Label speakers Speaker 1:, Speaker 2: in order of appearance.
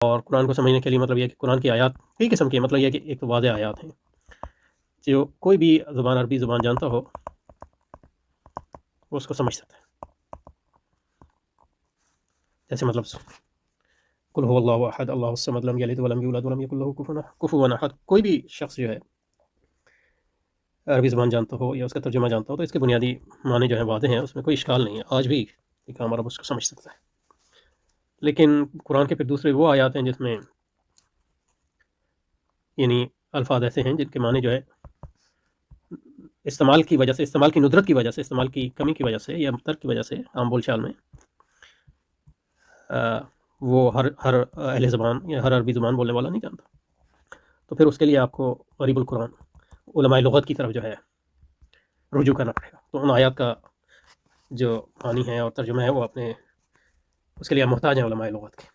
Speaker 1: اور قرآن کو سمجھنے کے لیے مطلب یہ ہے کہ قرآن کی آیات کئی قسم کی، مطلب یہ ہے کہ ایک تو واضح آیات ہیں، جو کوئی بھی زبان عربی زبان جانتا ہو وہ اس کو سمجھ سکتا ہے. جیسے مطلب قل هو اللہ احد اللہ الصمد لم یلد ولم یولد ولم یکن له کفوا احد. کوئی بھی شخص جو ہے عربی زبان جانتا ہو یا اس کا ترجمہ جانتا ہو تو اس کے بنیادی معنی جو ہیں واضح ہیں، اس میں کوئی اشکال نہیں ہے. آج بھی ایک عام عرب اس کو سمجھ سکتا ہے. لیکن قرآن کے پھر دوسرے وہ آیات ہیں جس میں یعنی الفاظ ایسے ہیں جن کے معنی جو ہے استعمال کی وجہ سے، استعمال کی ندرت کی وجہ سے، استعمال کی کمی کی وجہ سے یا ترک کی وجہ سے عام بول چال میں وہ ہر اہل زبان یا ہر عربی زبان بولنے والا نہیں جانتا. تو پھر اس کے لیے آپ کو غریب القرآن علماء لغت کی طرف جو ہے رجوع کرنا پڑے گا. تو ان آیات کا جو معنی ہے اور ترجمہ ہے وہ اپنے اس کے لیے آپ محتاج ہیں علماء لغت کے.